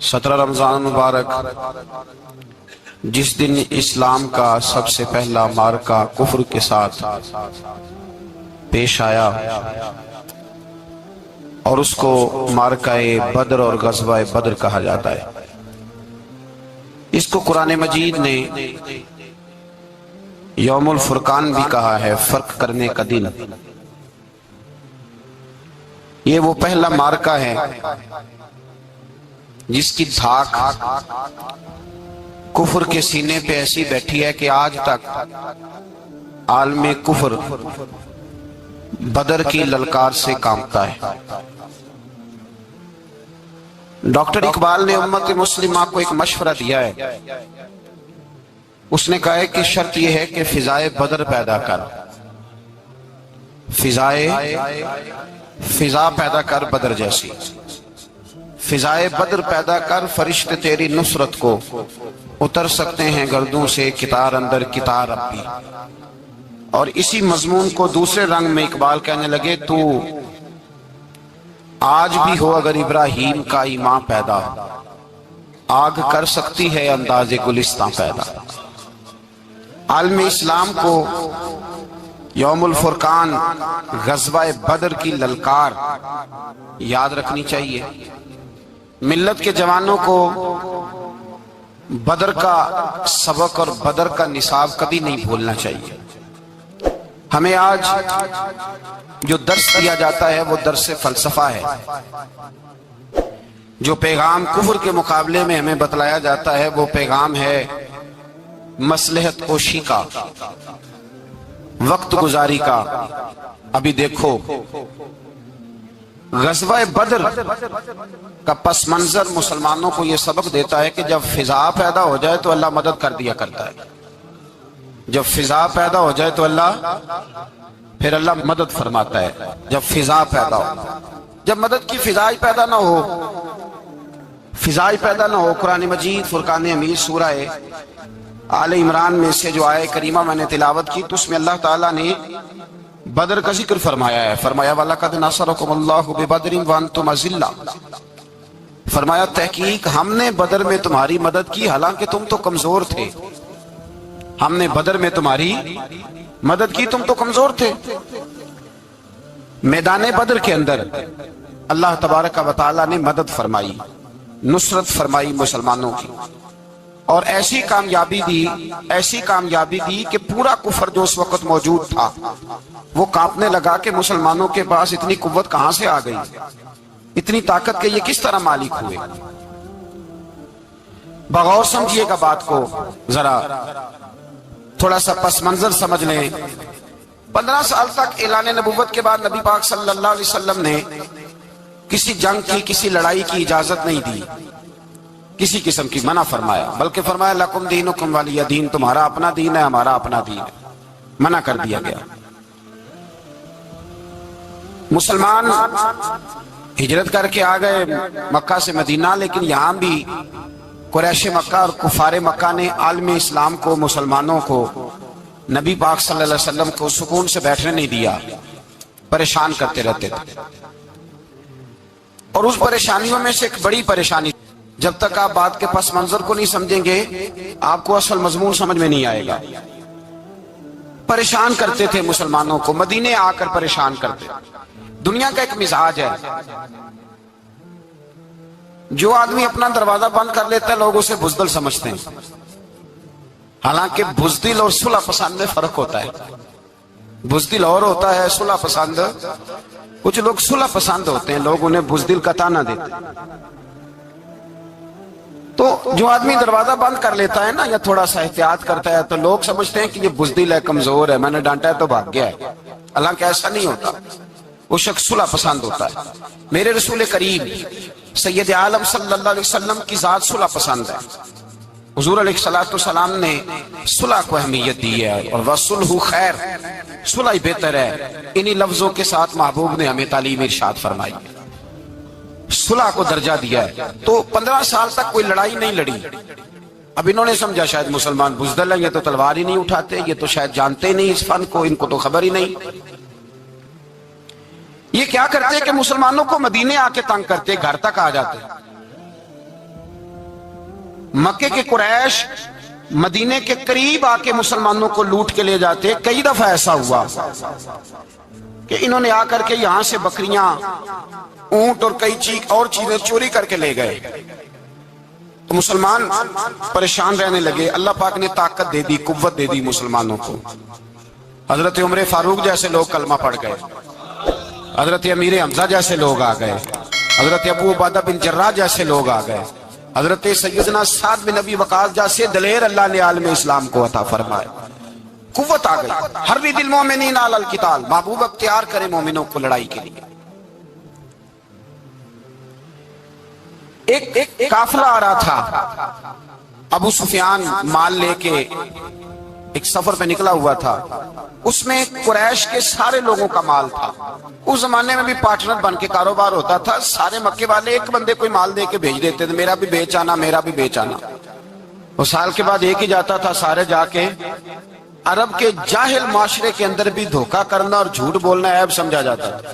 17 رمضان مبارک جس دن اسلام کا سب سے پہلا معرکہ کفر کے ساتھ پیش آیا اور اس کو معرکہ بدر اور غزوہ بدر کہا جاتا ہے۔ اس کو قرآن مجید نے یوم الفرقان بھی کہا ہے، فرق کرنے کا دن۔ یہ وہ پہلا معرکہ ہے جس کی دھاک کفر کے سینے پہ ایسی بیٹھی ہے کہ آج تک عالم کفر بدر کی للکار سے کانپتا ہے۔ ڈاکٹر اقبال نے امت مسلمہ کو ایک مشورہ دیا ہے۔ اس نے کہا ہے کہ شرط یہ ہے کہ فضائے بدر پیدا کر، فضا پیدا کر بدر جیسی، فضائے بدر پیدا کر، فرشتے تیری نصرت کو اتر سکتے ہیں گردوں سے کتار اندر کتار اب بھی۔ اور اسی مضمون کو دوسرے رنگ میں اقبال کہنے لگے، تو آج بھی ہو اگر ابراہیم کا ایمان پیدا، آگ کر سکتی ہے انداز گلستان پیدا۔ عالم اسلام کو یوم الفرقان غزوہ بدر کی للکار یاد رکھنی چاہیے۔ ملت کے جوانوں کو بدر کا سبق اور بدر کا نصاب کبھی نہیں بھولنا چاہیے۔ ہمیں آج جو درس دیا جاتا ہے وہ درس فلسفہ ہے۔ جو پیغام کفر کے مقابلے میں ہمیں بتلایا جاتا ہے وہ پیغام ہے مصلحت کوشی کا، وقت گزاری کا۔ ابھی دیکھو غزوہ بدر کا پس منظر مسلمانوں کو یہ سبق دیتا ہے کہ جب فضا پیدا ہو جائے تو اللہ مدد کر دیا کرتا ہے۔ جب فضا پیدا ہو جائے تو پھر اللہ مدد فرماتا ہے۔ جب فضا پیدا ہو، جب مدد کی فضا ہی پیدا نہ ہو، قرآن مجید فرقان حمید سورہ آل عمران میں سے جو آیہ کریمہ میں نے تلاوت کی تو اس میں اللہ تعالیٰ نے بدر کا ذکر فرمایا ہے۔ فرمایا وَلَقَدْ نَصَرَكُمُ اللَّهُ بِبَدْرٍ وَأَنْتُمْ أَذِلَّةٌ، فرمایا تحقیق ہم نے بدر میں تمہاری مدد کی حالانکہ تم تو کمزور تھے۔ ہم نے بدر میں تمہاری مدد کی، تم تو کمزور تھے۔ میدان بدر کے اندر اللہ تبارک و تعالیٰ نے مدد فرمائی، نصرت فرمائی مسلمانوں کی، اور ایسی کامیابی دی کہ پورا کفر جو اس وقت موجود تھا وہ کانپنے لگا کہ مسلمانوں کے پاس اتنی قوت کہاں سے آ گئی، اتنی طاقت کے یہ کس طرح مالک ہوئے۔ بغور سمجھیے گا بات کو، ذرا تھوڑا سا پس منظر سمجھ لیں۔ 15 سال تک اعلان نبوت کے بعد نبی پاک صلی اللہ علیہ وسلم نے کسی جنگ کی، کسی لڑائی کی اجازت نہیں دی، کسی قسم کی منع فرمایا، بلکہ فرمایا لکم دینکم ولی دین، تمہارا اپنا دین ہے ہمارا اپنا دین ہے، منع کر دیا گیا۔ مسلمان ہجرت کر کے آ گئے مکہ سے مدینہ، لیکن یہاں بھی قریش مکہ اور کفار مکہ نے عالم اسلام کو، مسلمانوں کو، نبی پاک صلی اللہ علیہ وسلم کو سکون سے بیٹھنے نہیں دیا، پریشان کرتے رہتے تھے۔ اور اس پریشانیوں میں سے ایک بڑی پریشانی، جب تک آپ بات کے پس منظر کو نہیں سمجھیں گے آپ کو اصل مضمون سمجھ میں نہیں آئے گا۔ پریشان کرتے تھے مسلمانوں کو، مدینے آ کر پریشان کرتے۔ دنیا کا ایک مزاج ہے، جو آدمی اپنا دروازہ بند کر لیتا ہے لوگ اسے بزدل سمجھتے ہیں، حالانکہ بزدل اور صلح پسند میں فرق ہوتا ہے۔ بزدل اور ہوتا ہے، صلح پسند، کچھ لوگ صلح پسند ہوتے ہیں، لوگ انہیں بزدل کا طعنہ دیتے ہیں۔ تو جو آدمی دروازہ بند کر لیتا ہے نا، یا تھوڑا سا احتیاط کرتا ہے، تو لوگ سمجھتے ہیں کہ یہ بزدل ہے، کمزور ہے، میں نے ڈانٹا ہے تو بھاگ گیا ہے۔ حالانکہ ایسا نہیں ہوتا، وہ شخص صلح پسند ہوتا ہے۔ میرے رسول کریم سید عالم صلی اللہ علیہ وسلم کی ذات صلح پسند ہے۔ حضور علیہ السلام نے صلح کو اہمیت دی ہے، اور وَصُلْحُ خیر، صلح بہتر ہے۔ انہی لفظوں کے ساتھ محبوب نے ہمیں تعلیم ارشاد فرمائی، صلح کو درجہ دیا ہے۔ تو 15 سال تک کوئی لڑائی نہیں لڑی۔ اب انہوں نے سمجھا شاید مسلمان بزدل ہیں، یہ تو تلوار ہی نہیں اٹھاتے، یہ تو شاید جانتے نہیں اس فن کو، ان کو تو خبر ہی نہیں۔ یہ کیا کرتے کہ مسلمانوں کو مدینے آ کے تنگ کرتے، گھر تک آ جاتے۔ مکے کے قریش مدینے کے قریب آ کے مسلمانوں کو لوٹ کے لے جاتے. کئی دفعہ ایسا ہوا کہ انہوں نے آ کر کے یہاں سے بکریاں، اونٹ اور کئی اور چیزیں چوری کر کے لے گئے. تو مسلمان پریشان رہنے لگے. اللہ پاک نے طاقت دے دی، قوت دے دی مسلمانوں کو. حضرت عمر فاروق جیسے لوگ کلمہ پڑھ گئے، حضرت امیر حمزہ جیسے لوگ آ گئے، حضرت ابو عبیدہ بن جراح جیسے لوگ آ گئے، حضرت سیدنا سعد بن ابی وقاص جیسے دلیر اللہ نے عالم اسلام کو عطا فرمائے. قوت آ گئی. حرِّض المؤمنین علی القتال، محبوب اختیار کرے مومنوں کو لڑائی کے لیے. ایک قافلہ آ رہا تھا. ابو سفیان مال لے کے ایک سفر پہ نکلا ہوا تھا. اس میں قریش کے سارے لوگوں کا مال تھا. اس زمانے میں بھی پارٹنر بن کے کاروبار ہوتا تھا. سارے مکے والے ایک بندے کوئی مال دے کے بھیج دیتے تھے، میرا بھی بیچ آنا، میرا بھی بیچ آنا. وہ سال کے بعد ایک ہی جاتا تھا. سارے جا کے عرب کے جاہل معاشرے کے اندر بھی دھوکہ کرنا اور جھوٹ بولنا عیب سمجھا جاتا تھا.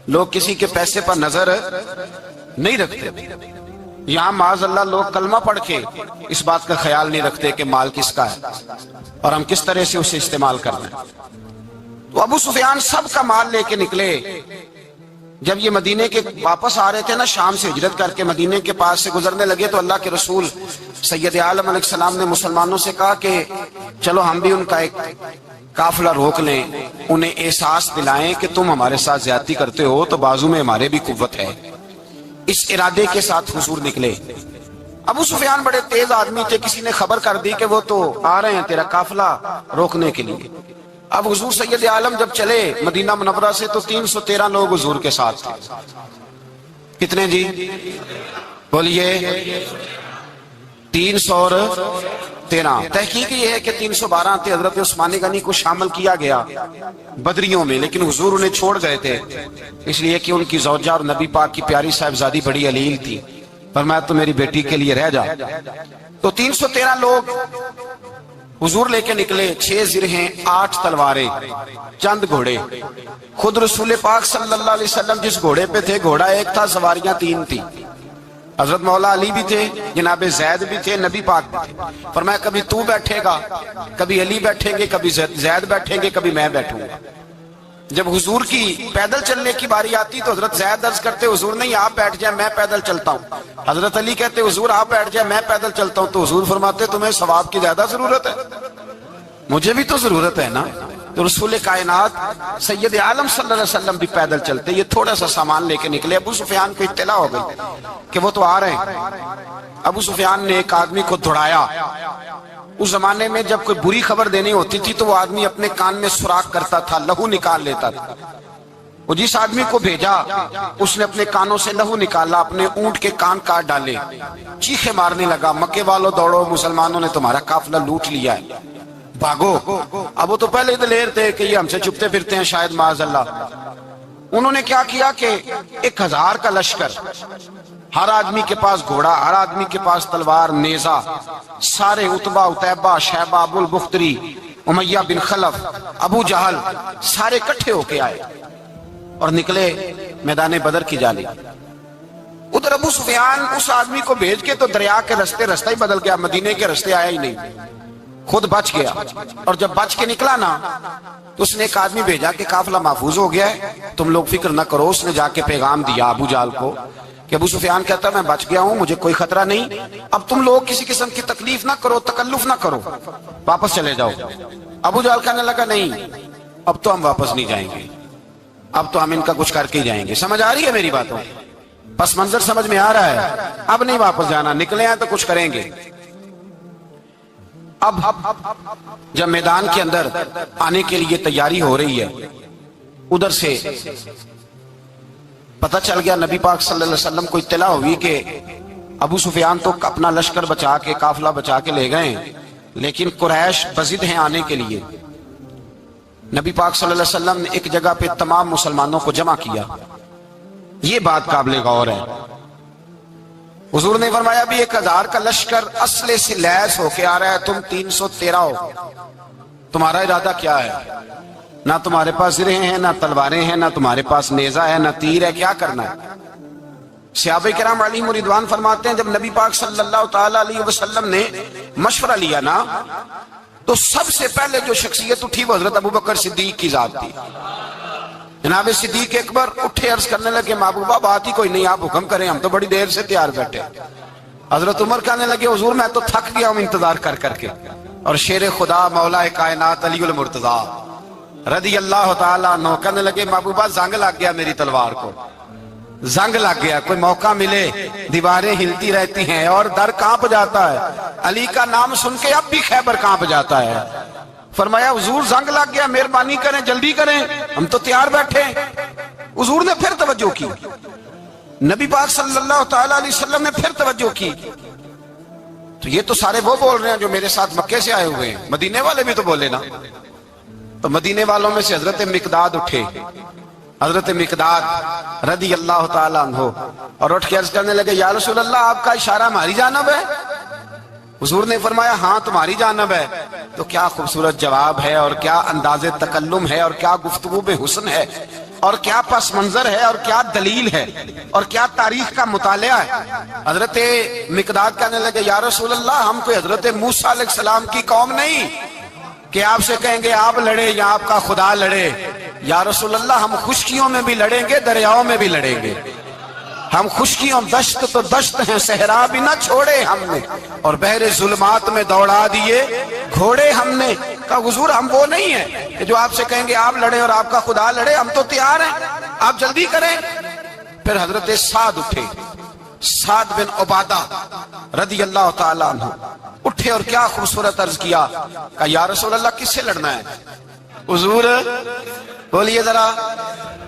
لوگ کسی کے پیسے پر نظر نہیں رکھتے. یہاں معاذ اللہ لوگ کلمہ پڑھ کے اس بات کا خیال نہیں رکھتے کہ مال کس کا ہے اور ہم کس طرح سے اسے استعمال کرنا ہے. تو ابو سفیان سب کا مال لے کے نکلے. جب یہ مدینے کے واپس آ رہے تھے نا، شام سے ہجرت کر کے مدینے کے پاس سے گزرنے لگے، تو اللہ کے رسول سید عالم علیہ السلام نے مسلمانوں سے کہا کہ چلو ہم بھی ان کا ایک قافلہ روک لیں، انہیں احساس دلائیں کہ تم ہمارے ساتھ زیادتی کرتے ہو تو بازو میں ہمارے بھی قوت ہے. اس ارادے کے ساتھ حضور نکلے. ابو سفیان بڑے تیز آدمی تھے. کسی نے خبر کر دی کہ وہ تو آ رہے ہیں تیرا قافلہ روکنے کے لیے. اب حضور سید عالم جب چلے مدینہ منورہ سے تو 313 لوگ حضور کے ساتھ تھے. کتنے جی؟ بولیے. 313. تحقیق یہ ہے کہ 312 تھے. حضرت عثمان غنی کو شامل کیا گیا بدریوں میں، لیکن حضور انہیں چھوڑ گئے تھے، اس لیے کہ ان کی زوجہ اور نبی پاک کی پیاری صاحبزادی بڑی علیل تھی. فرمایا تو میری بیٹی کے لیے رہ جا. تو 313 لوگ حضور لے کے نکلے. 6 زرہیں، 8 تلواریں، چند گھوڑے. خود رسول پاک صلی اللہ علیہ وسلم جس گھوڑے پہ تھے، گھوڑا ایک تھا، سواریاں 3 تھی. حضرت مولا علی بھی تھے، جناب زید بھی تھے، نبی پاک بھی تھے. فرمایا کبھی تو بیٹھے گا، کبھی علی بیٹھیں گے، کبھی زید بیٹھیں گے، کبھی میں بیٹھوں گا. جب حضور کی پیدل چلنے کی باری آتی تو حضرت زید عرض کرتے حضور نہیں آپ بیٹھ جائیں میں پیدل چلتا ہوں. حضرت علی کہتے حضور آپ بیٹھ جائیں میں پیدل چلتا ہوں. تو حضور فرماتے تمہیں ثواب کی زیادہ ضرورت ہے، مجھے بھی تو ضرورت ہے نا. تو رسول کائنات سید عالم صلی اللہ علیہ وسلم بھی پیدل چلتے. یہ تھوڑا سا سامان لے کے نکلے. ابو سفیان کو اطلاع ہو گئی کہ وہ تو آ رہے ہیں. ابو سفیان نے ایک آدمی کو دوڑایا. اس زمانے میں جب کوئی بری خبر دینی ہوتی تھی تو وہ آدمی اپنے کان میں سوراخ کرتا تھا، لہو نکال لیتا تھا. وہ جس آدمی کو بھیجا اس نے اپنے کانوں سے لہو نکالا، اپنے اونٹ کے کان کاٹ ڈالے، چیخے مارنے لگا مکے والوں دوڑو، مسلمانوں نے تمہارا قافلہ لوٹ لیا ہے، بھاگو. اب وہ تو پہلے دلیر تھے کہ یہ ہم سے چھپتے پھرتے ہیں شاید معاذ اللہ. انہوں نے کیا کیا کہ 1000 کا لشکر، ہر آدمی کے پاس گھوڑا، ہر آدمی کے پاس تلوار، نیزہ، سارے عتبہ، عتیبہ، شیبہ، ابو البختری، امیہ بن خلف، ابو جہل، سارے اکٹھے ہو کے آئے اور نکلے میدان بدر کی جانب. ادھر ابو سفیان اس آدمی کو بھیج کے تو دریا کے رستہ ہی بدل گیا، مدینے کے رستے آیا ہی نہیں، خود بچ گیا. اور جب بچ کے نکلا نا تو اس نے ایک آدمی بھیجا کہ قافلہ محفوظ ہو گیا ہے، تم لوگ فکر نہ کرو. اس نے جا کے پیغام دیا ابو جہل کو کہ ابو سفیان کہتا میں بچ گیا ہوں، مجھے کوئی خطرہ نہیں، اب تم لوگ کسی قسم کی تکلیف نہ کرو، تکلف نہ کرو، واپس چلے جاؤ. ابو جہل کہنے لگا نہیں اب تو ہم واپس نہیں جائیں گے، اب تو ہم ان کا کچھ کر کے ہی جائیں گے. سمجھ آ رہی ہے میری باتوں؟ پس منظر سمجھ میں آ رہا ہے؟ اب نہیں واپس جانا، نکلے ہیں تو کچھ کریں گے. اب جب میدان کے اندر آنے کے لیے تیاری ہو رہی ہے، ادھر سے پتہ چل گیا، نبی پاک صلی اللہ علیہ وسلم کو اطلاع ہوئی کہ ابو سفیان تو اپنا لشکر بچا کے، قافلہ بچا کے لے گئے ہیں، لیکن قریش بضد ہیں آنے کے لیے. نبی پاک صلی اللہ علیہ وسلم نے ایک جگہ پہ تمام مسلمانوں کو جمع کیا. یہ بات قابل غور ہے. حضور نے فرمایا بھی 1000 کا لشکر اسلحے سے لیس ہو کے آ رہا ہے، تم 313 ہو، تمہارا ارادہ کیا ہے؟ نہ تمہارے پاس زرہیں ہیں، نہ تلواریں ہیں، نہ تمہارے پاس نیزہ ہے، نہ تیر ہے، کیا کرنا ہے؟ صحابہ کرام علیہم رضوان فرماتے ہیں جب نبی پاک صلی اللہ تعالی علیہ وسلم نے مشورہ لیا نا تو سب سے پہلے جو شخصیت اٹھی وہ حضرت ابوبکر صدیق کی ذات تھی. جناب صدیق اکبر اٹھے عرض کرنے لگے محبوبہ بات ہی کوئی نہیں آپ حکم کریں ہم تو بڑی دیر سے تیار بیٹھے. حضرت عمر کہنے لگے حضور میں تو تھک گیا ہوں انتظار کر کر کے. اور شیر خدا مولا کائنات علی المرتضیٰ رضی اللہ تعالیٰ عنہ کہنے لگے محبوبہ زنگ لگ گیا میری تلوار کو, زنگ لگ گیا, کوئی موقع ملے دیواریں ہلتی رہتی ہیں اور در کانپ جاتا ہے, علی کا نام سن کے اب بھی خیبر کانپ جاتا ہے. فرمایا حضور زنگ لگ گیا مہربانی کریں جلدی کریں ہم تو تیار بیٹھے. حضور نے پھر توجہ کی, نبی پاک صلی اللہ تعالی علیہ وسلم نے پھر توجہ کی. تو یہ تو سارے وہ بول رہے ہیں جو میرے ساتھ مکے سے آئے ہوئے ہیں, مدینے والے بھی تو بولے نا. تو مدینے والوں میں سے حضرت مقداد اٹھے, حضرت مقداد رضی اللہ تعالیٰ عنہ, اور اٹھ کے عرض کرنے لگے یا رسول اللہ آپ کا اشارہ ہماری جانب ہے. حضور نے فرمایا ہاں تمہاری جانب ہے. تو کیا خوبصورت جواب ہے اور کیا انداز تکلم ہے اور کیا گفتگو بے حسن ہے اور کیا پس منظر ہے اور کیا دلیل ہے اور کیا تاریخ کا مطالعہ ہے. حضرت مقداد کہنے لگے یا رسول اللہ ہم کوئی حضرت موسیٰ علیہ السلام کی قوم نہیں کہ آپ سے کہیں گے آپ لڑے یا آپ کا خدا لڑے. یا رسول اللہ ہم خشکیوں میں بھی لڑیں گے دریاؤں میں بھی لڑیں گے. ہم خشکیوں دشت تو دشت ہیں صحرا بھی نہ چھوڑے ہم نے, اور بحر ظلمات میں دوڑا دیے گھوڑے ہم نے. کہا حضور ہم وہ نہیں ہیں کہ جو آپ سے کہیں گے آپ لڑیں اور آپ کا خدا لڑے, ہم تو تیار ہیں آپ جلدی کریں. پھر حضرت سعد اٹھے, سعد بن عبادہ رضی اللہ تعالیٰ عنہ اٹھے اور کیا خوبصورت عرض کیا, کہا یا رسول اللہ کس سے لڑنا ہے. حضور بولیے ذرا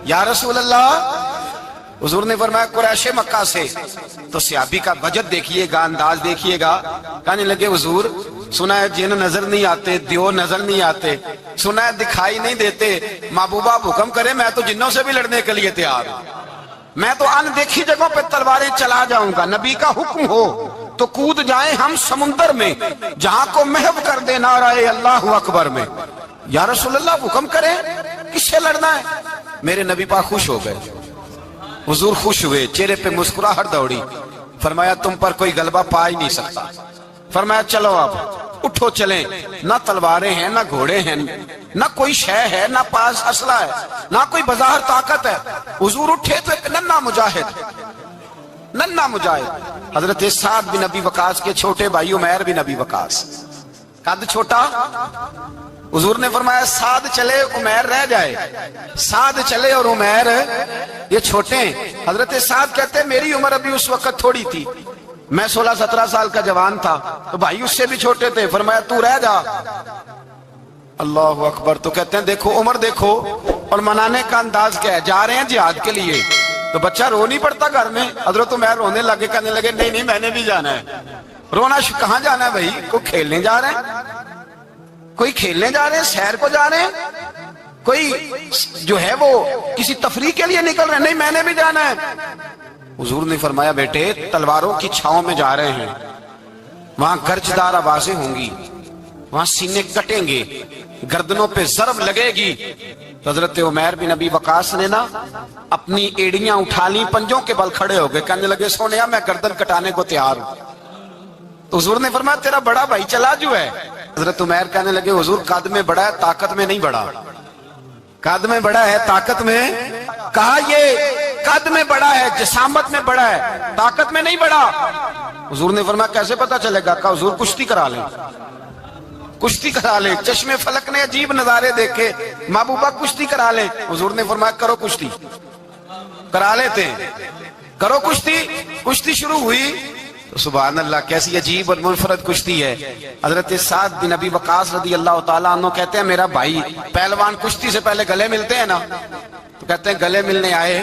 یا رسول اللہ. حضور نے فرمایا قریش مکہ سے. تو صحابی کا بجٹ دیکھیے گا, انداز دیکھیے گا. کہنے لگے حضور سنا ہے جن نظر نہیں آتے, دیو نظر نہیں آتے, سنا ہے دکھائی نہیں دیتے, محبوبہ آپ حکم کریں میں تو جنوں سے بھی لڑنے کے لیے تیار ہوں. میں تو ان دیکھی جگہوں پہ تلواریں چلا جاؤں گا, نبی کا حکم ہو تو کود جائیں ہم سمندر میں جہاں کو محو کر دے نعرہ اللہ اکبر میں. یا رسول اللہ حکم کریں کس سے لڑنا ہے. میرے نبی پاک خوش ہو گئے, حضور خوش ہوئے, چہرے پہ مسکراہٹ دوڑی. فرمایا تم پر کوئی غلبہ پا ہی نہیں سکتا. فرمایا چلو آپ اٹھو چلیں, نہ تلواریں ہیں نہ گھوڑے ہیں نہ کوئی شے ہے نہ پاس اسلحہ ہے نہ کوئی بظاہر طاقت ہے. حضور اٹھے تو ایک ننھا مجاہد حضرت سعد بن ابی وقاص کے چھوٹے بھائی عمیر بن ابی وقاص, قد چھوٹا. حضور نے فرمایا سعد چلے عمیر رہ جائے, سعد چلے اور عمیر یہ چھوٹے ہیں. حضرت سعد کہتے ہیں میری عمر ابھی اس وقت تھوڑی تھی, میں 16-17 سال کا جوان تھا, تو بھائی اس سے بھی چھوٹے تھے. فرمایا تو رہ جا. اللہ اکبر. تو کہتے ہیں دیکھو عمر دیکھو, اور منانے کا انداز کیا ہے, جا رہے ہیں جہاد کے لیے تو بچہ رو نہیں پڑتا گھر میں. حضرت عمیر رونے لگے, کہنے لگے نہیں میں نے بھی جانا ہے. رونا کہاں جانا ہے بھائی, کوئی کھیلنے جا رہے ہیں, کوئی کھیلنے جا رہے ہیں, سیر کو جا رہے ہیں, کوئی جو ہے وہ کسی تفریح کے لیے نکل رہے ہیں, نہیں میں نے بھی جانا ہے. حضور نے فرمایا بیٹے تلواروں کی چھاؤں میں جا رہے ہیں, وہاں گرجدار آوازیں ہوں گی, وہاں سینے کٹیں گے, گردنوں پہ ضرب لگے گی. تو حضرت عمیر بن ابی وقاص نے نا اپنی ایڑیاں اٹھا لی, پنجوں کے بل کھڑے ہو گئے, کہنے لگے سونیا میں گردن کٹانے کو تیار ہوں. تو حضور نے فرمایا تیرا بڑا بھائی چلا جو ہے. حضرت عمیر کہنے لگے حضور قد میں بڑا ہے طاقت میں نہیں بڑا. قد میں بڑا ہے طاقت میں, کہا یہ قد میں بڑا ہے جسامت میں بڑا ہے طاقت میں نہیں بڑا. حضور نے فرمایا کیسے پتا چلے گا. کہا حضور کشتی کرا لیں, کشتی کرا لیں. چشمے فلک نے عجیب نظارے دیکھے, محبوبہ کشتی کرا لیں. حضور نے فرمایا کرو کشتی. کرا لیتے ہیں, کرو کشتی. کشتی شروع ہوئی تو سبحان اللہ کیسی عجیب اور منفرد کشتی ہے. حضرت سعد بن ابی وقاص رضی اللہ تعالیٰ عنہ کہتے ہیں میرا بھائی پہلوان کشتی سے پہلے گلے ملتے ہیں نا, تو کہتے ہیں گلے ملنے آئے.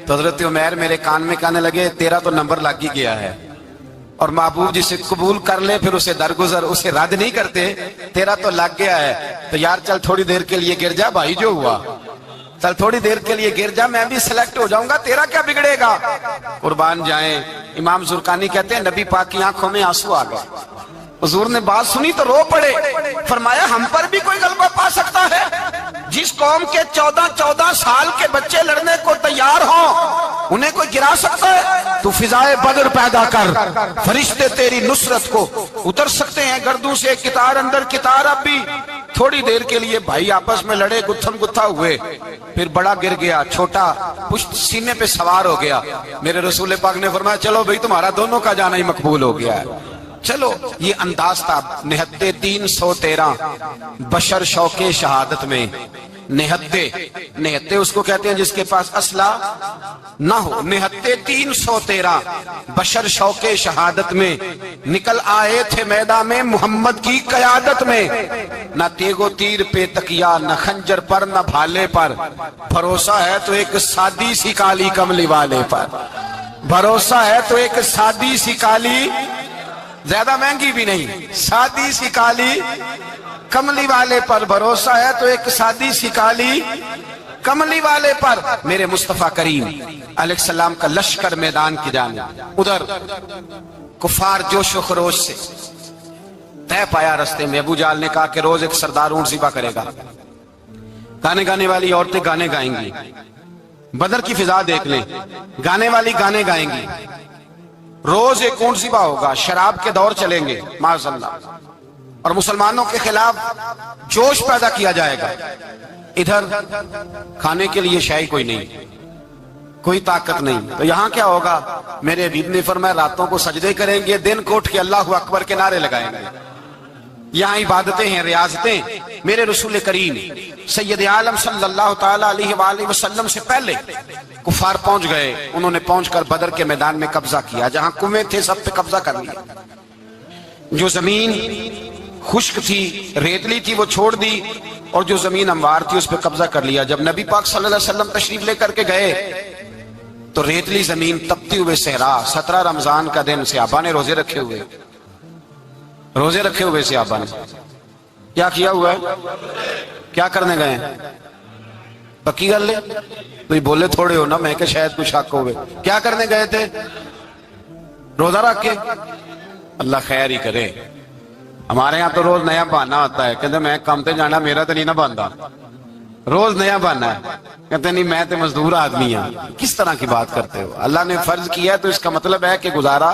تو حضرت عمیر میرے کان میں کہنے لگے تیرا تو نمبر لگ ہی گیا ہے, اور محبوب جسے قبول کر لے پھر اسے درگزر اسے رد نہیں کرتے, تیرا تو لگ گیا ہے. تو یار چل تھوڑی دیر کے لیے گر جا بھائی, جو ہوا چل تھوڑی دیر کے لیے گر جا, میں بھی سلیکٹ ہو جاؤں گا, تیرا کیا بگڑے گا. قربان جائیں. امام زرقانی کہتے ہیں نبی پاک کی آنکھوں میں آنسو آ گئے. حضور نے بات سنی تو رو پڑے. فرمایا ہم پر بھی کوئی غلبہ پا سکتا ہے, جس قوم کے 14 سال کے بچے لڑنے کو تیار ہوں انہیں کوئی گرا سکتا ہے؟ تو فضائے بدر پیدا کر، فرشتے تیری نصرت کو اتر سکتے ہیں گردوں سے، کتار اندر کتار۔ اب بھی تھوڑی دیر کے لیے بھائی آپس میں لڑے، گتھم گتھا ہوئے، پھر بڑا گر گیا، چھوٹا پشت سینے پہ سوار ہو گیا۔ میرے رسول پاک نے فرمایا چلو بھائی تمہارا دونوں کا جانا ہی مقبول ہو گیا ہے، چلو۔ یہ انداز تھا نہتے 313 بشر شوق شہادت میں۔ نہتے اس کو کہتے ہیں جس کے پاس اسلحہ نہ ہو۔ نہتے 313 بشر شوق شہادت میں نکل آئے تھے میدان میں محمد کی قیادت میں۔ نہ تیگ و تیر پہ تکیا، نہ خنجر پر نہ بھالے پر، بھروسہ ہے تو ایک سادی سی کالی کملی والے پر۔ بھروسہ ہے تو ایک سادی سی کالی، زیادہ مہنگی بھی نہیں، سادی سی کالی کملی والے پر۔ بھروسہ ہے تو ایک سادی سی کالی کملی والے پر۔ میرے مصطفیٰ کریم علیہ السلام کا لشکر میدان کی جانب، ادھر کفار جوش و خروش سے طے پایا رستے میں۔ ابو جہل نے کہا کہ روز ایک سردار اونٹ ذبح کرے گا، گانے گانے والی عورتیں گانے گائیں گی، بدر کی فضا دیکھ لیں، گانے والی گانے گائیں گی، روز ایک اونٹ ذبح ہوگا، شراب کے دور چلیں گے معاذ اللہ، اور مسلمانوں کے خلاف جوش پیدا کیا جائے گا۔ ادھر کھانے کے لیے شے کوئی نہیں، کوئی طاقت نہیں، تو یہاں کیا ہوگا؟ میرے حبیب نے فرمایا راتوں کو سجدے کریں گے، دن کو اٹھ کے اللہ اکبر کے نعرے لگائیں گے۔ یہاں عبادتیں ہیں، ریاضتیں۔ میرے رسول کریم سید عالم صلی اللہ تعالی علیہ وآلہ وسلم سے پہلے کفار پہنچ گئے، انہوں نے پہنچ کر بدر کے میدان میں قبضہ کیا، جہاں کنویں تھے سب پہ قبضہ کر لیا، جو زمین خشک تھی ریتلی تھی وہ چھوڑ دی، اور جو زمین ہموار تھی اس پہ قبضہ کر لیا۔ جب نبی پاک صلی اللہ علیہ وسلم تشریف لے کر کے گئے تو ریتلی زمین، تپتی ہوئے صحرا، 17 رمضان کا دن، صحابہ نے روزے رکھے ہوئے، روزے رکھے ہوئے صحابہ نے کیا کیا ہوا ہے؟ کیا کرنے گئے ہیں؟ پکی گل لے تو بولے تھوڑے ہو نا، میں کہ شاید کچھ شک ہوئے۔ کیا کرنے گئے تھے؟ روزہ رکھ کے۔ اللہ خیر ہی کرے، ہمارے یہاں تو روز نیا بہانا ہوتا ہے، کہتے میں کام تے جانا، میرا تو نہیں نہ باندا، روز نیا بہانا ہے، کہتے نہیں میں تے مزدور آدمی ہوں۔ کس طرح کی بات کرتے ہو؟ اللہ نے فرض کیا ہے تو اس کا مطلب ہے کہ گزارا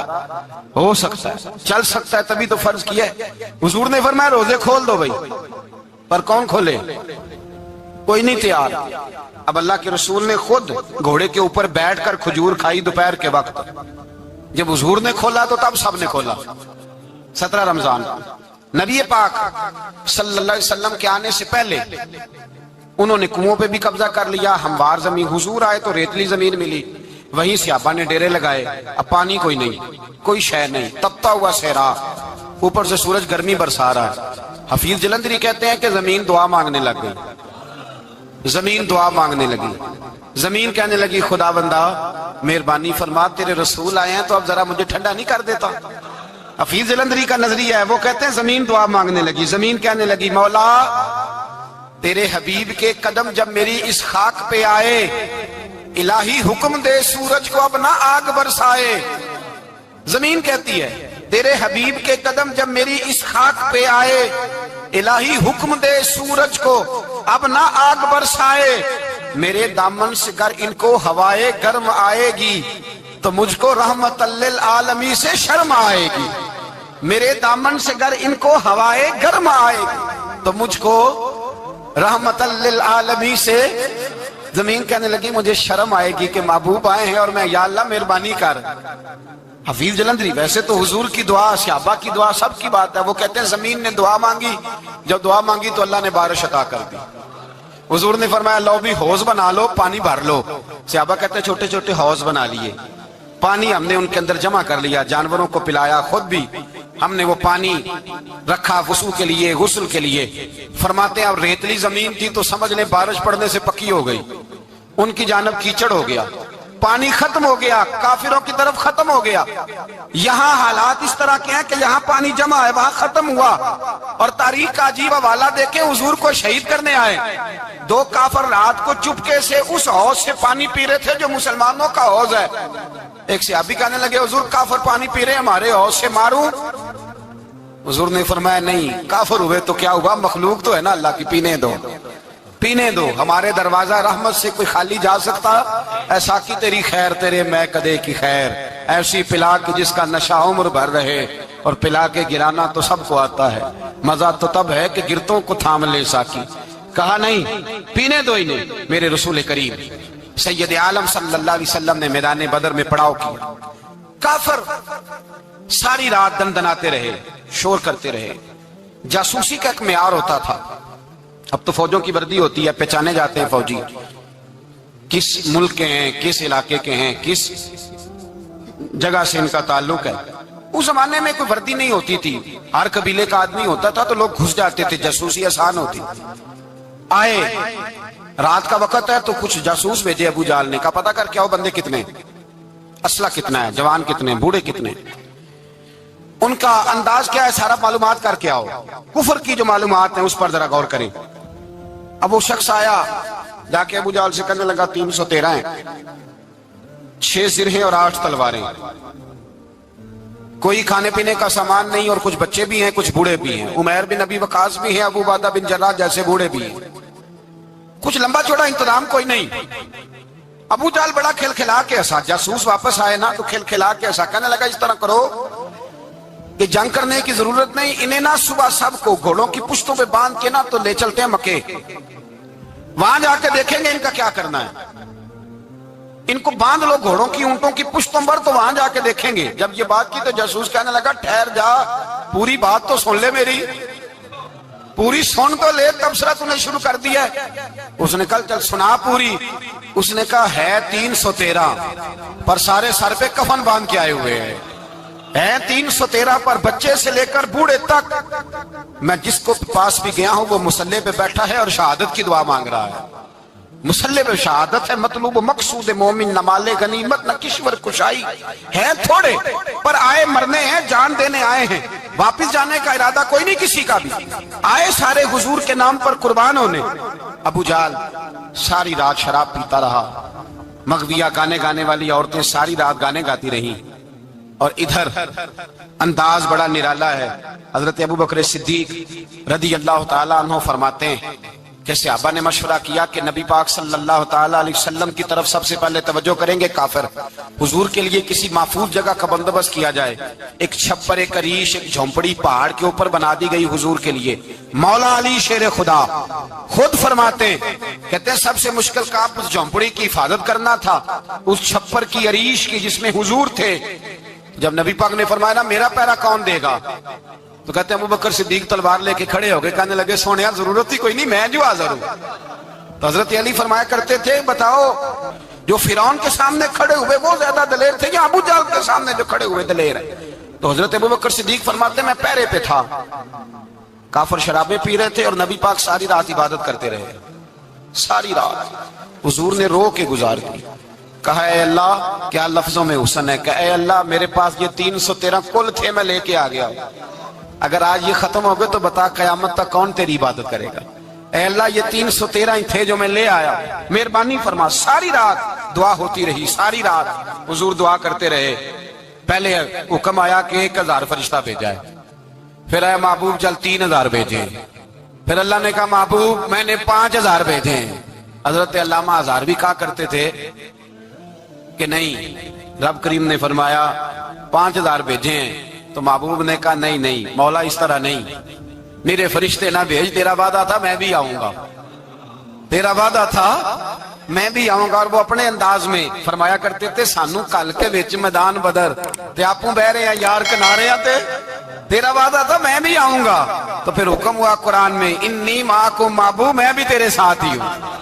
ہو سکتا ہے، چل سکتا ہے، تبھی تو فرض کیا ہے۔ حضور نے فرمایا روزے کھول دو بھائی، پر کون کھولے؟ کوئی نہیں تیار۔ اب اللہ کے رسول نے خود گھوڑے کے اوپر بیٹھ کر کھجور کھائی دوپہر کے وقت، جب حضور نے کھولا تو تب سب نے کھولا۔ 17 رمضان نبی پاک صلی اللہ علیہ وسلم کے آنے سے پہلے انہوں نے کنووں پہ بھی قبضہ کر لیا، ہموار زمین، حضور آئے تو ریتلی زمین ملی، وہیں صحابہ نے ڈیرے لگائے۔ اب پانی کوئی نہیں، کوئی شے نہیں، تپتا ہوا صحرا، اوپر سے سورج گرمی برسا رہا ہے۔ حفیظ جلندری کہتے ہیں کہ زمین دعا مانگنے لگ گئی، زمین دعا مانگنے لگی، زمین کہنے لگی خدا بندہ مہربانی فرما، تیرے رسول آئے ہیں تو اب ذرا مجھے ٹھنڈا نہیں کر دیتا۔ حفیظ جلندری کا نظریہ ہے، وہ کہتے ہیں زمین دعا مانگنے لگی، زمین کہنے لگی مولا تیرے حبیب کے قدم جب میری اس خاک پہ آئے، الہی حکم دے سورج کو اب نہ آگ برسائے۔ زمین کہتی ہے تیرے حبیب کے قدم جب میری اس خاک پہ آئے، الہی حکم دے سورج کو اب نہ آگ برسائے۔ میرے دامن سے گر ان کو ہوائے گرم آئے گی تو مجھ کو رحمت للعالمین سے شرم آئے گی۔ میرے دامن سے گر ان کو ہوائے گرم آئے گی تو مجھ کو رحمت للعالمین سے، زمین کہنے لگی مجھے شرم آئے گی کہ محبوب آئے ہیں اور میں، یا اللہ مہربانی کر۔ حفیظ جلندری ویسے تو حضور کی دعا، صحابہ کی دعا سب کی بات ہے، وہ کہتے ہیں زمین نے دعا مانگی، جب دعا مانگی تو اللہ نے بارش عطا کر دی۔ حضور نے فرمایا لو بھی حوض بنا لو، پانی بھر لو۔ صحابہ کہتے ہیں چھوٹے چھوٹے حوض بنا لیے، پانی ہم نے ان کے اندر جمع کر لیا، جانوروں کو پلایا، خود بھی ہم نے وہ پانی رکھا وضو کے لیے، غسل کے لیے۔ فرماتے ہیں اب ریتلی زمین تھی تو سمجھ لیں بارش پڑنے سے پکی ہو گئی، ان کی جانب کیچڑ ہو گیا، پانی ختم ہو گیا، کافروں کی طرف ختم ہو گیا۔ یہاں حالات اس طرح کے ہیں کہ یہاں پانی جمع ہے، وہاں ختم ہوا۔ اور تاریخ کا عجیب حوالہ دیکھیں، حضور کو شہید کرنے آئے، 2 کافر رات کو چپکے سے اس حوض سے پانی پی رہے تھے جو مسلمانوں کا حوض ہے۔ ایک صحابی کہنے لگے حضور کافر پانی پی رہے ہیں، ہمارے حوض سے ماروں؟ حضور نے فرمایا نہیں، کافر ہوئے تو کیا ہوا، مخلوق تو ہے نا اللہ کی، پینے دو۔ پینے دو، ہمارے دروازہ رحمت سے کوئی خالی جا سکتا؟ ایسا کی تیری خیر تیرے میں کدے کی خیر، ایسی پلا کہ جس کا نشہ عمر بھر رہے، اور پلا کے گرانا تو سب کو آتا ہے، مزہ تو تب ہے کہ گرتوں کو تھام لے ساکی۔ کہا نہیں، پینے دو انہیں۔ میرے رسول کریم سید عالم صلی اللہ علیہ وسلم نے میدان بدر میں پڑاؤ کیا۔ کافر ساری رات دندناتے رہے، شور کرتے رہے۔ جاسوسی کا ایک معیار ہوتا تھا، اب تو فوجوں کی وردی ہوتی ہے، پہچانے جاتے ہیں فوجی کس ملک کے ہیں، کس علاقے کے ہیں، کس جگہ سے ان کا تعلق ہے۔ اس زمانے میں کوئی وردی نہیں ہوتی تھی، ہر قبیلے کا آدمی ہوتا تھا تو لوگ گھس جاتے تھے، جاسوسی آسان ہوتی۔ آئے رات کا وقت ہے تو کچھ جاسوس بھیجے ابو جہل نے، کہا پتہ کر کے آؤ بندے کتنے، اسلحہ کتنا ہے، جوان کتنے، بوڑھے کتنے، ان کا انداز کیا ہے، سارا معلومات کر کے آؤ، کفر کی جو معلومات ہیں اس پر ذرا غور کریں۔ اب وہ شخص آیا، جا کے ابو جہل سے کہنے لگا 313 ہیں، 6 زرہیں اور 8 تلواریں، کوئی کھانے پینے کا سامان نہیں، اور کچھ بچے بھی ہیں کچھ بوڑھے بھی ہیں، عمیر بن ابی وقاص بھی ہیں، ابو عبیدہ بن جراح جیسے بوڑھے بھی ہیں، کچھ لمبا چوڑا انتظام کوئی نہیں۔ ابو جہل بڑا کھل کھلا کے ہنسا، جاسوس واپس آئے نا تو کھل کھلا کے ہنسا، کہنے لگا اس طرح کرو کہ جنگ کرنے کی ضرورت نہیں، انہیں نا صبح سب کو گھوڑوں کی پشتوں پہ باندھ کے نا تو لے چلتے ہیں مکے، وہاں جا کے دیکھیں گے ان کا کیا کرنا ہے، ان کو باندھ لو گھوڑوں کی اونٹوں کی پشتوں پر، تو وہاں جا کے دیکھیں گے۔ جب یہ بات کی تو جاسوس کہنے لگا ٹھہر جا، پوری بات تو سن لے میری، پوری سن تو لے، تبصرہ تو نے شروع کر دیا ہے۔ اس نے کہا چل سنا پوری۔ اس نے کہا ہے 313 پر سارے سر پہ کفن باندھ کے آئے ہوئے ہیں، ہے 313 پر بچے سے لے کر بوڑھے تک، میں جس کو پاس بھی گیا ہوں وہ مسلح پہ بیٹھا ہے اور شہادت کی دعا مانگ رہا ہے۔ مسلح پہ شہادت ہے، مطلوب مقصود مومن نہ مال غنیمت نہ کشور کشائی، ہے تھوڑے پر آئے مرنے ہیں، جان دینے آئے ہیں، واپس جانے کا ارادہ کوئی نہیں کسی کا بھی، آئے سارے حضور کے نام پر قربان ہونے۔ ابو جہل ساری رات شراب پیتا رہا، مغویہ گانے گانے والی عورتیں ساری رات گانے گاتی رہیں، اور ادھر انداز بڑا نرالا ہے۔ حضرت ابو بکر صدیق رضی اللہ تعالیٰ عنہ فرماتے ہیں کہ صحابہ نے مشورہ کیا کہ نبی پاک صلی اللہ تعالیٰ علیہ وسلم کی طرف سب سے پہلے توجہ کریں گے کافر، حضور کے لیے کسی محفوظ جگہ کا بندوبست کیا جائے، ایک چھپر، ایک عریش، ایک جھونپڑی پہاڑ کے اوپر بنا دی گئی حضور کے لیے۔ مولا علی شیر خدا خود فرماتے ہیں، کہتے ہیں سب سے مشکل کام اس جھونپڑی کی حفاظت کرنا تھا، اس چھپر کی، عریش کی جس میں حضور تھے۔ جب نبی پاک نے فرمایا نا میرا پیرا کون دے گا، تو کہتے ہیں ابو بکر صدیق تلوار لے کے کھڑے ہو گئے، کہنے لگے سونیا ضرورت ہی کوئی نہیں، میں جو حاضر ہوں۔ تو حضرت علی فرمایا کرتے تھے بتاؤ جو فرعون کے سامنے کھڑے ہوئے وہ زیادہ دلیر تھے یا ابو جہل کے سامنے جو کھڑے ہوئے دلیر ہیں؟ تو حضرت ابو بکر صدیق فرماتے ہیں میں پہرے پہ تھا، کافر شرابیں پی رہے تھے اور نبی پاک ساری رات عبادت کرتے رہے، ساری رات حضور نے رو کے گزار دی۔ کہا اے اللہ، کیا لفظوں میں حسن ہے، کہ اے اللہ میرے پاس یہ 313 کل تھے، میں لے کے آ گیا، اگر آج یہ ختم ہو گئے تو بتا قیامت تک کون تیری عبادت کرے گا؟ اے اللہ یہ 313 ہی تھے جو میں لے آیا، مہربانی فرما۔ ساری رات دعا ہوتی رہی، ساری رات حضور دعا کرتے رہے۔ پہلے حکم آیا کہ 1000 فرشتہ بھیجا ہے، پھر اے محبوب چل 3000 بھیجے، پھر اللہ نے کہا محبوب میں نے 5000 بھیجے۔ حضرت علامہ ہزار بھی کہا کرتے تھے کہ نہیں، رب کریم نے فرمایا 5000 بھیجے ہیں، تو محبوب نے کہا نہیں نہیں مولا اس طرح نہیں، میرے فرشتے نہ بھیج، تیرا وعدہ تھا میں بھی آؤں گا، تیرا وعدہ تھا میں بھی آؤں گا۔ اور وہ اپنے انداز میں فرمایا کرتے تھے سانو کل کے وچ میدان بدر تے آپوں بہ رہے ہیں یار کنارے تے تیرا وعدہ تھا میں بھی آؤں گا۔ تو پھر حکم ہوا قرآن میں انی معکم، محبوب میں بھی تیرے ساتھ ہی ہوں۔